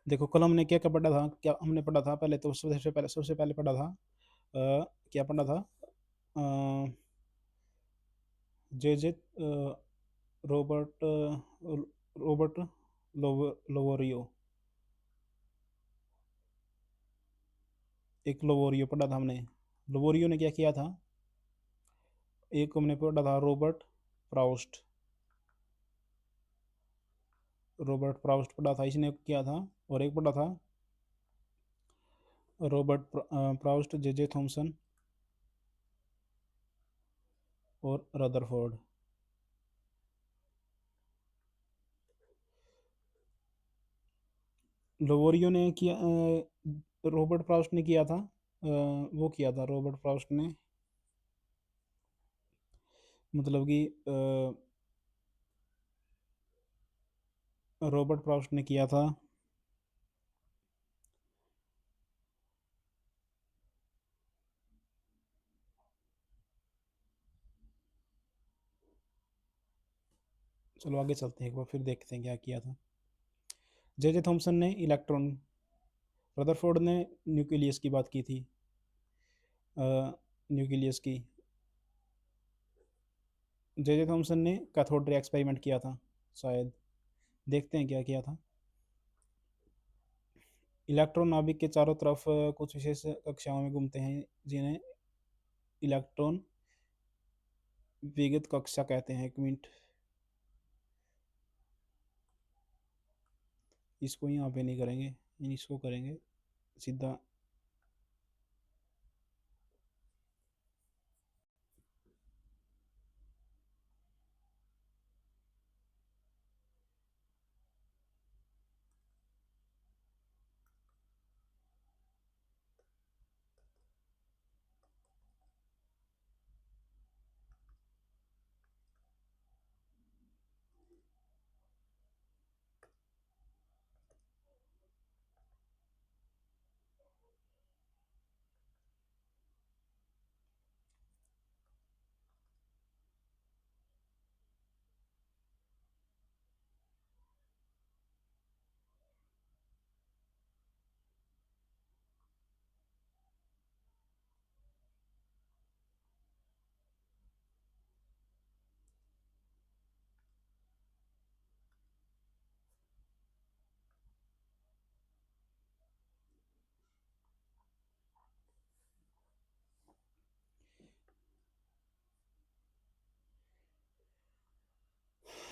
देखो कल हमने क्या क्या पढ़ा था, क्या हमने पढ़ा था पहले, तो सबसे पहले पढ़ा था क्या पढ़ा था, जे जे रॉबर्ट रॉबर्ट लोवोरियो, एक लोवोरियो पढ़ा था हमने। लोवोरियो ने क्या किया था, एक हमने पढ़ा था रॉबर्ट प्राउस्ट पढ़ा था, इसने किया था। और एक पढ़ा था रॉबर्ट प्राउस्ट, जे जे थॉमसन और रदरफोर्ड। लोवोरियो ने किया, रॉबर्ट प्राउस्ट ने किया था, वो किया था रॉबर्ट प्राउस्ट ने, मतलब कि रॉबर्ट प्राउस्ट ने किया था, चलो आगे चलते हैं एक बार फिर देखते हैं क्या किया था। जे जे थॉमसन ने इलेक्ट्रॉन, रदरफोर्ड ने न्यूक्लियस की बात की थी, न्यूक्लियस की। जे जे थॉमसन ने कैथोड रे एक्सपेरिमेंट किया था शायद, देखते हैं क्या किया था। इलेक्ट्रॉन नाभिक के चारों तरफ कुछ विशेष कक्षाओं में घूमते हैं, जिन्हें इलेक्ट्रॉन विगत कक्षा कहते हैं। एक मिनट, इसको यहाँ पे नहीं करेंगे, इसको करेंगे सीधा।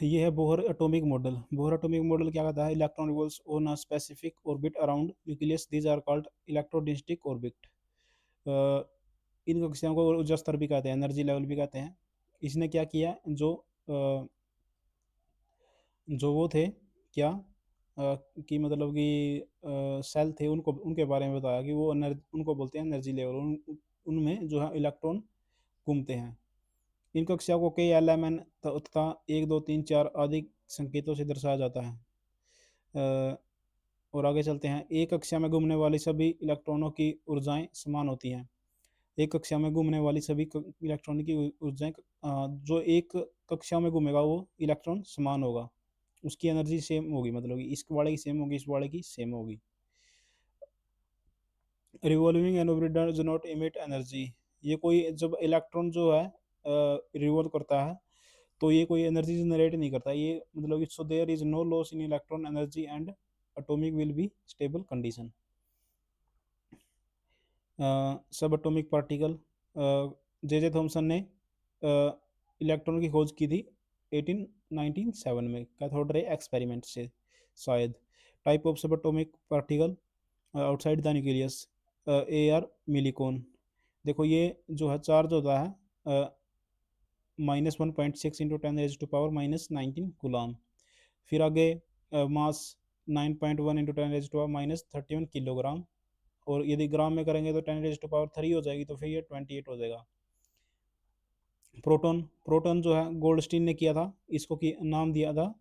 ये है Bohr atomic model. Bohr atomic model क्या कहता है, electron revolves on a specific orbit around nucleus, these are called electrostatic orbit. इन कक्षाओं को ऊर्जा स्तर भी कहते हैं, एनर्जी लेवल भी कहते हैं। इसने क्या किया, जो वो थे क्या, कि मतलब कि सेल थे, उनको उनके बारे में बताया कि वो उनको बोलते हैं एनर्जी लेवल। उनमें जो है इलेक्ट्रॉन घूमते हैं। इन कक्षाओं को कई एल एम एन तथा 1 2 3 4 आदि संकेतों से दर्शाया जाता है। अ, और आगे चलते हैं। एक कक्षा में घूमने वाली सभी इलेक्ट्रॉनों की ऊर्जाएं समान होती हैं। एक कक्षा में घूमने वाली सभी इलेक्ट्रॉन की ऊर्जाएं, जो एक कक्षा में घूमेगा वो इलेक्ट्रॉन समान होगा, उसकी एनर्जी सेम होगी, मतलब कि इस वाले की सेम होगी, इस वाले की सेम होगी। Revolving N orbit does not emit energy. ये कोई, जब इलेक्ट्रॉन जो है रिवॉल्व करता है तो ये कोई एनर्जी जनरेट नहीं करता, ये मतलब कि so there is no loss in electron energy and atomic will be stable condition. सब atomic particle, J J Thomson ने इलेक्ट्रॉन की खोज की थी 1897 में कैथोड रे एक्सपेरिमेंट से शायद। Type of sub atomic particle outside the nucleus, A R Millikan. देखो ये जो है चार्ज होता है -1.6 × 10⁻⁻⁻19 कूलाम। फिर आगे मास 9.1 × 10⁻⁻31 किलोग्राम। और यदि ग्राम में करेंगे तो 10⁻³ हो जाएगी, तो फिर ये 28 हो जाएगा। प्रोटॉन, प्रोटॉन जो है गोल्डस्टीन ने किया था, इसको की नाम दिया था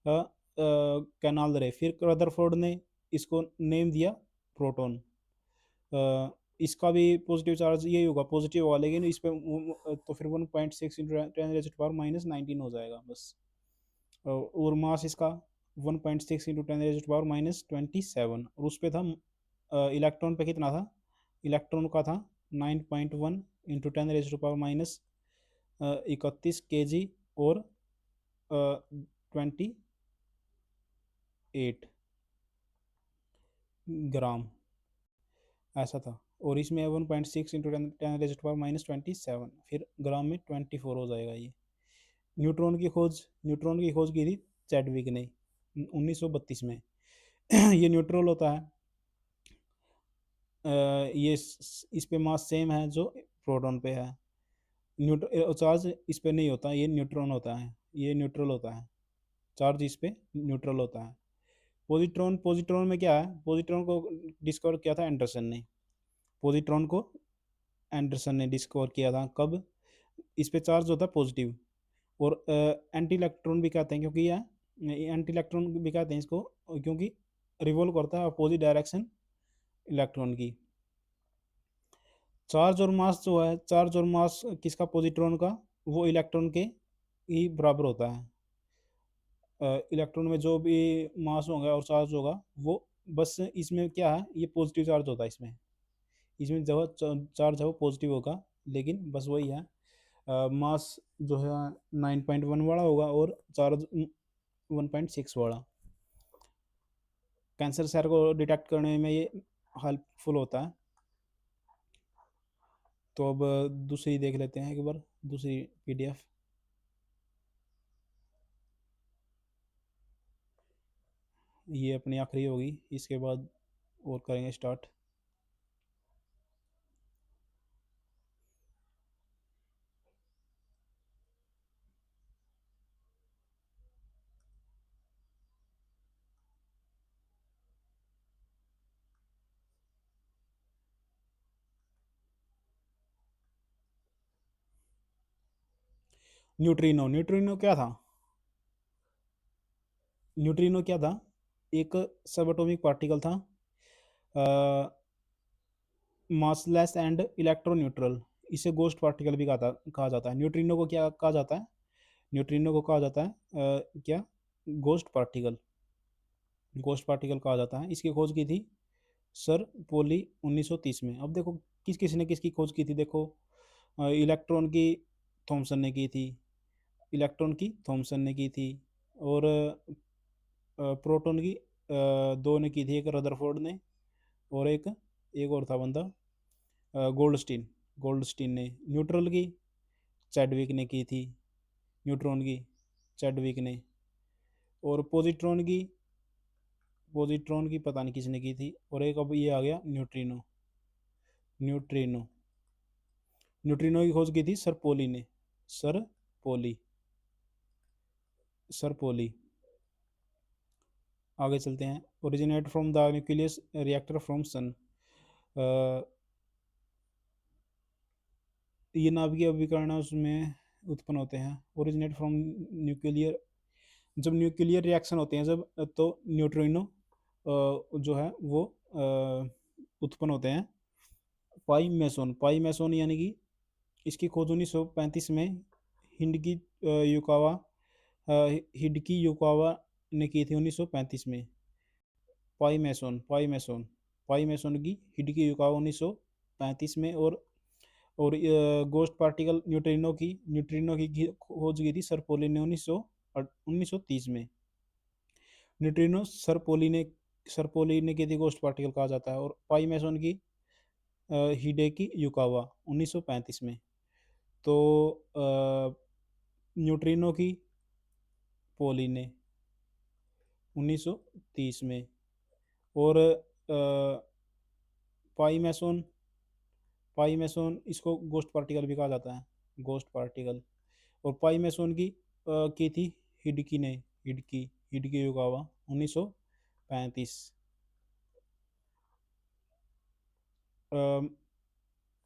कैनाल रे। फिर रदरफोर्ड ने इसको नेम दिया प्रोटॉन। इसका भी पॉजिटिव चार्ज यही होगा, पॉजिटिव होगा, लेकिन इस पे तो फिर 1.6 × 10⁻⁻⁻19 हो जाएगा बस। और मास इसका 1.6 इंटू 10⁻⁻27, और उस पे था इलेक्ट्रॉन पे कितना था, इलेक्ट्रॉन का था 9.1 इंटू 10⁻31 kg और 28 ग्राम, ऐसा था। और इसमें 1.6 इंटू 10⁻⁻27, फिर ग्राम में 24 हो जाएगा ये। न्यूट्रॉन की खोज की थी चैडविक ने 1932 में। ये न्यूट्रल होता है, ये इस पे मास सेम है जो प्रोटॉन पे है। चार्ज इस पे नहीं होता, ये न्यूट्रॉन होता है, ये न्यूट्रल होता है, चार्ज इस पे न्यूट्रल होता है। पॉजिट्रॉन में क्या है, पॉजिट्रॉन को डिस्कवर किया था एंडरसन ने, पॉजिट्रॉन को एंडरसन ने डिस्कवर किया था। कब? इस पे चार्ज होता है पॉजिटिव, और एंटी इलेक्ट्रॉन भी कहते हैं, क्योंकि यह एंटी इलेक्ट्रॉन भी कहते हैं इसको, क्योंकि रिवॉल्व करता है अपोजिट डायरेक्शन इलेक्ट्रॉन की। चार्ज और मास जो है, चार्ज और मास किसका, पॉजिट्रॉन का, वो इलेक्ट्रॉन के ही बराबर होता है। इलेक्ट्रॉन में जो भी मास होगा और चार्ज होगा वो, बस इसमें क्या है, ये पॉजिटिव चार्ज होता है इसमें, इसमें जो चार्ज है वो पॉजिटिव होगा, लेकिन बस वही है, मास जो है 9.1 वाला होगा और चार्ज 1.6 वाला। कैंसर सेल को डिटेक्ट करने में ये हेल्पफुल होता है। तो अब दूसरी देख लेते हैं एक बार, दूसरी पीडीएफ। ये अपनी आखिरी होगी, इसके बाद और करेंगे स्टार्ट। न्यूट्रिनो, न्यूट्रिनो क्या था, न्यूट्रिनो क्या था, एक सब एटॉमिक पार्टिकल था, मासलेस एंड इलेक्ट्रो न्यूट्रल। इसे गोस्ट पार्टिकल भी कहा जाता है। न्यूट्रिनो को क्या कहा जाता है, न्यूट्रिनो को कहा जाता है क्या, गोस्ट पार्टिकल, गोस्ट पार्टिकल कहा जाता है। इसकी खोज की थी सर पोली 1930 में। अब देखो किस किस ने किसकी खोज की थी, देखो इलेक्ट्रॉन की थॉमसन ने की थी, इलेक्ट्रॉन की थॉमसन ने की थी, और प्रोटॉन की दो ने की थी, एक रदरफोर्ड ने और एक और था बंदा, गोल्डस्टीन, गोल्डस्टीन ने। न्यूट्रल की चैडविक ने की थी, न्यूट्रॉन की चैडविक ने, और पॉजिट्रॉन की पता नहीं किसने की थी, और एक अब ये आ गया न्यूट्रिनो, न्यूट्रिनो, न्यूट्रिनो की खोज की थी सर पोली ने, सर पोली, सर पोली। आगे चलते हैं। Originate from the nucleus reactor from sun, ये नाभिकीय अभिकरण उसमें उत्पन्न होते हैं। ओरिजिनेट फ्रॉम न्यूक्लियर, जब न्यूक्लियर रिएक्शन होते हैं जब, तो न्यूट्रिनो जो है वो उत्पन्न होते हैं। पाई मैसोन, पाई मैसोन यानी कि इसकी खोज 1935 में हिंडकी युकावा, हिडकी युकावा ने की थी 1935 में। पाई मैसोन, पाई मैसोन, पाई मैसोन की हिडकी युकावा 1935 में। और गोस्ट पार्टिकल न्यूट्रिनो की खोज की थी सर पोली ने 1930 में। न्यूट्रिनो सर पोली ने की थी, गोस्ट पार्टिकल कहा जाता है। और पाई मैसोन की हिडेकी युकावा 1935 में। तो न्यूट्रिनो की पोली ने 1930 में, और पाई मैसोन, पाई मैसोन इसको गोस्ट पार्टिकल भी कहा जाता है, गोस्ट पार्टिकल। और पाई मैसोन की थी हिडकी ने, हिडकी, हिडकी युगावा 1935।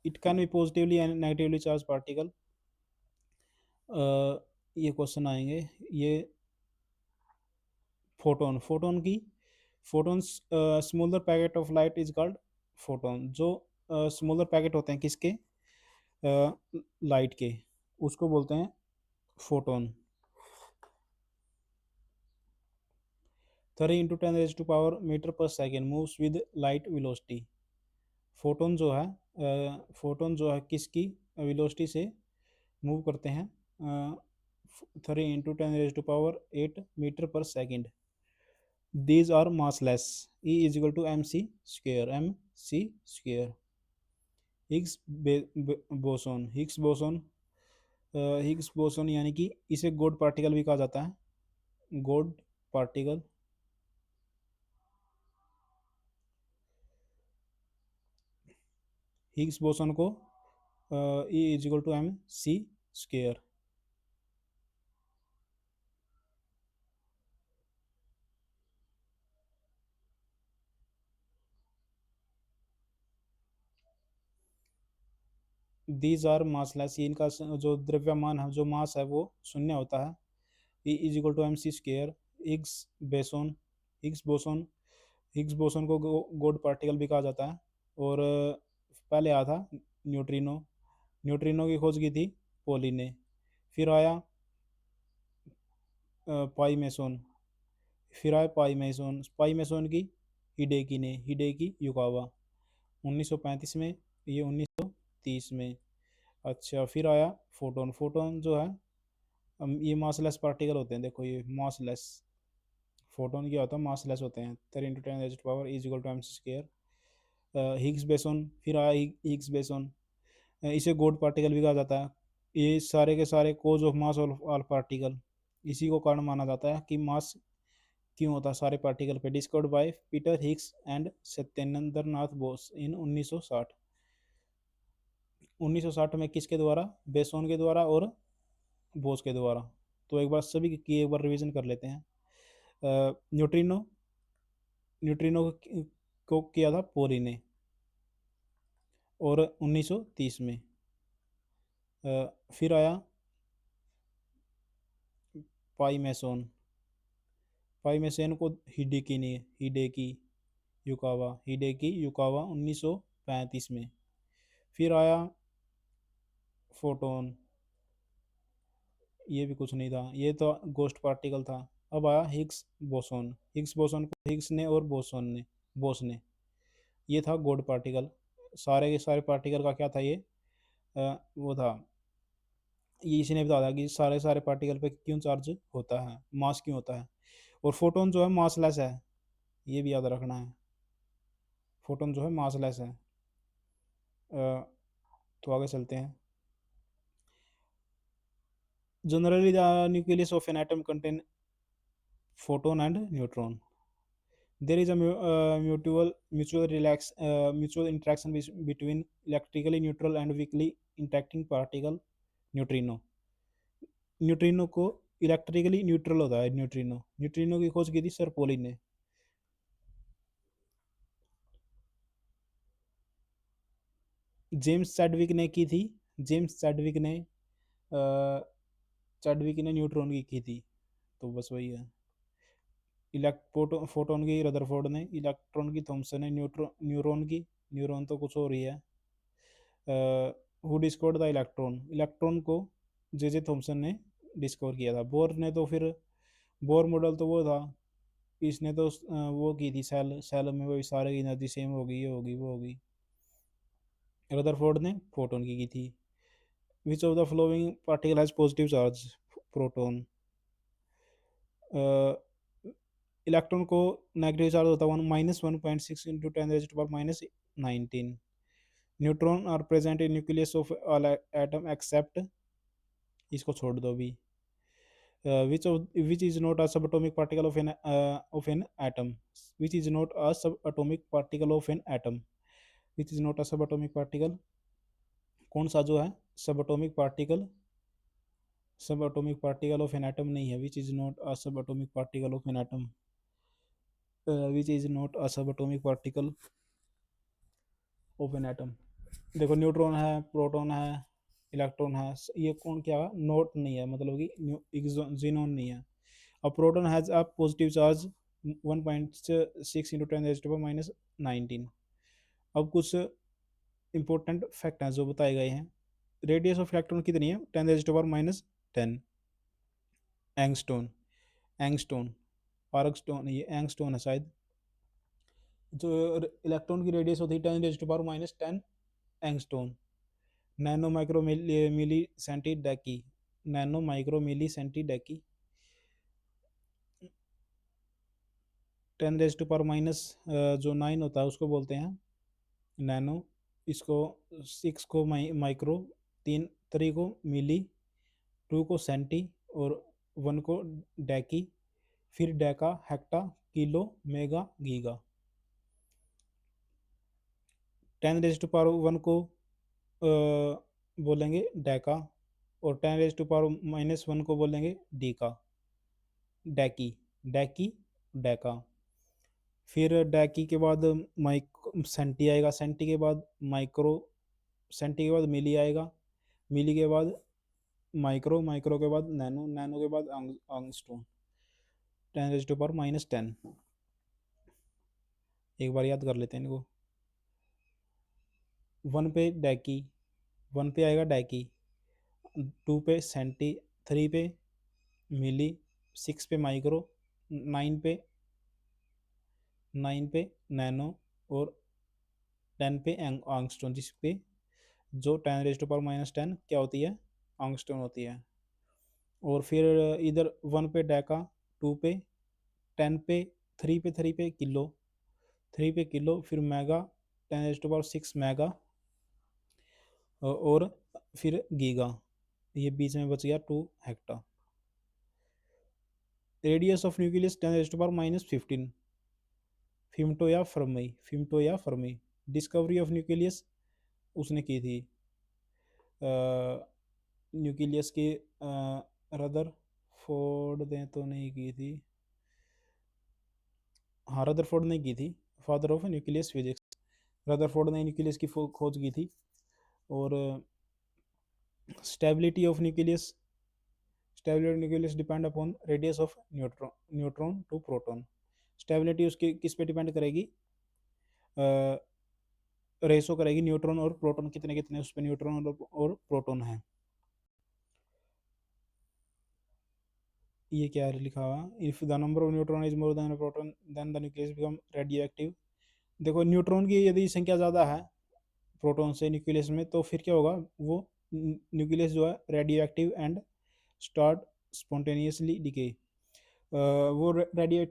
It can be positively and negatively charge particle. ये क्वेश्चन आएंगे। ये photon, photon smaller packet of light is called photon. जो स्मॉलर पैकेट होते हैं किसके, लाइट के, उसको बोलते हैं photon. 30 into 10 metre per second moves with light velocity. Photon जो है फोटोन जो है किसकी वेलोसिटी से मूव करते हैं? 3 into 10 8 metre per second. These are massless. E is equal to M C square. Higgs boson Higgs boson Higgs boson यानी कि इसे गॉड पार्टिकल भी कहा जाता है। God particle. हिग्स बोसोन को E is equal to M C square. These are massless. इनका जो द्रव्यमान है, जो मास है, वो शून्य होता है। E is equal to M C square. Higgs boson Higgs boson Higgs boson को गॉड पार्टिकल भी कहा जाता है। और पहले आया था न्यूट्रिनो। न्यूट्रिनो की खोज की थी पोली ने। फिर आया पाई मेसोन। फिर आया पाई मेसोन की हिडेकी युकावा 1935 में, ये 1930 में। अच्छा, फिर आया फोटोन। फोटोन जो है ये मासलेस पार्टिकल होते हैं। देखो ये मासलेस। फोटोन क्या होता है? मासलेस होते हैं। 10 into 10 is equal to M C square. Higgs boson. फिर आया हिग्स बेसोन। इसे गॉड पार्टिकल भी कहा जाता है। ये सारे के सारे cause of mass of all particle. इसी को कारण माना जाता है कि मास क्यों होता है सारे पार्टिकल पे। Discovered by Peter Higgs and Satyendranath Bose in 1960। 1960 में किसके द्वारा? बेसोन के द्वारा और बोस के द्वारा। तो एक बार सभी की एक बार रिवीजन कर लेते हैं। न्यूट्रिनो न्यूट्रिनो को किया था पोरी ने, और 1930 में। फिर आया पाई मैसोन। पाई मैसेन को हिडेकी युकावा 1935 में। फिर आया फोटोन। ये भी कुछ नहीं था, ये तो गोस्ट पार्टिकल था। अब आया हिग्स बोसोन को हिग्स ने और बोस ने। ये था गॉड पार्टिकल। सारे के सारे पार्टिकल का क्या था ये? वो था, ये इसी ने बताया कि सारे सारे पार्टिकल पे क्यों चार्ज होता है, मास क्यों होता है। और फोटोन जो है मासलेस है, ये भी याद रखना है। फोटोन जो है मासलेस है। तो आगे चलते हैं। Generally the nucleus of an atom contain photon and neutron. There is a mutual interaction between electrically neutral and weakly interacting particle neutrino. Neutrino को इलेक्ट्रिकली न्यूट्रल होता है। न्यूट्रिनो की खोज की थी सर पोली ने। जेम्स चैडविक ने की थी। जेम्स चैडविक ने न्यूट्रॉन की थी। तो बस वही है। फोटोन की रदरफोर्ड ने, इलेक्ट्रॉन की थॉमसन ने, न्यूरॉन तो कुछ और ही है। हु डिस्कवर्ड द इलेक्ट्रॉन को जे थॉमसन ने डिस्कवर किया था। बोर ने तो फिर बोर मॉडल तो वो था, इसने तो वो की थी सेल में वही सारे की एनर्जी सेम होगी, ये होगी वो होगी। रदरफोर्ड ने फोटोन की थी। Which of the flowing particle has positive charge? Proton. Electron को नेगेटिव चार्ज होता है -1.6 into 10⁻⁻19। Neutron are present in nucleus of all atom except, इसको छोड़ दो भी। Which is not a sub atomic particle of an atom. Which is not a sub atomic particle of an atom. Which is not a sub atomic particle. कौन सा जो है sub atomic particle of an atom नहीं है। Which is not a sub atomic particle of an atom. Which is not a sub atomic particle of an atom. देखो neutron है, proton है, electron है, ये कौन क्या है? नोट नहीं है, मतलब कि जीनोन नहीं है। अब proton has a positive charge 1.6 into 10⁻⁻19। अब कुछ इंपॉर्टेंट फैक्ट हैं जो बताए गए हैं। रेडियस ऑफ इलेक्ट्रॉन कितनी है? 10⁻10 एंगस्टोन। एंगस्टोन पार्क स्टोन, ये एंगस्टोन है शायद। जो इलेक्ट्रॉन की रेडियस होती है 10⁻⁻10 एंगस्टोन। नैनो माइक्रो मिली सेंटी डेकी, नैनो माइक्रो मिली सेंटी डेकी। 10⁻⁻, जो 9 होता है उसको बोलते हैं नैनो, इसको 6 को माइक्रो, 3 को मिली, 2 को सेंटी और 1 को डेकी, फिर Deka, hecto, kilo, mega, giga. 10⁻1 को बोलेंगे डेका, और 10⁻⁻1 को बोलेंगे डीका, डेकी, डेकी, डेका। फिर डेकी के बाद माइक सेंटी आएगा, सेंटी के बाद माइक्रो, सेंटी के बाद मिली आएगा, मिली के बाद माइक्रो, माइक्रो के बाद नैनो, नैनो के बाद आंगस्ट्रोम। 10⁻⁻10। एक बार याद कर लेते हैं इनको। 1 पे डेकी, 1 पे आएगा डेकी, 2 पे सेंटी, 3 पे मिली, 6 पे माइक्रो, 9 पे 9 पे नैनो, और 10 पे आंगस्ट्रोम, जिस पे जो 10⁻⁻10 क्या होती है, आंगस्ट्रोम होती है। और फिर इधर 1 पे डेका, 2 पे 10 पे, 3 पे किलो, 3 पे किलो, फिर मेगा 10⁻6 मेगा, और फिर गीगा। ये बीच में बच गया 2 हेक्टा। Radius of nucleus 10⁻⁻15। फिम्टो या फर्मी। डिस्कवरी ऑफ न्यूक्लियस उसने की थी न्यूक्लियस की, रदर फोर्ड ने तो नहीं की थी, हाँ रदरफोर्ड ने की थी, father of nucleus physics. Rutherford ने न्यूक्लियस की खोज की थी। और stability of nucleus, stability nucleus depend upon radius of neutron to proton. Stability उसकी किस पे डिपेंड करेगी, रेशो करेगी न्यूट्रॉन और प्रोटॉन कितने कितने उस पर न्यूट्रॉन और प्रोटॉन है। ये क्या लिखा हुआ, if the number of neutron is more than proton then the nucleus become radioactive. देखो न्यूट्रॉन की यदि संख्या ज़्यादा है प्रोटॉन से न्यूक्लियस में, तो फिर क्या होगा, वो न्यूक्लियस जो है radio active and start spontaneously decay, वो रेडियो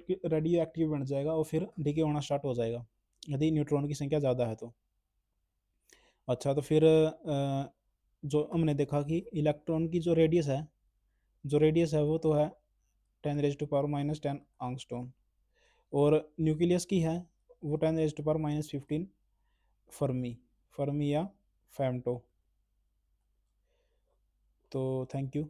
एक्टिव बन जाएगा और फिर डिके होना स्टार्ट हो जाएगा यदि न्यूट्रॉन की संख्या ज़्यादा है तो। अच्छा, तो फिर जो हमने देखा कि इलेक्ट्रॉन की जो रेडियस है वो तो है 10⁻⁻10 आंगस्ट्रोम, और न्यूक्लियस की है वो 10⁻⁻15 फर्मी, फर्मी या फेमटो। तो थैंक यू।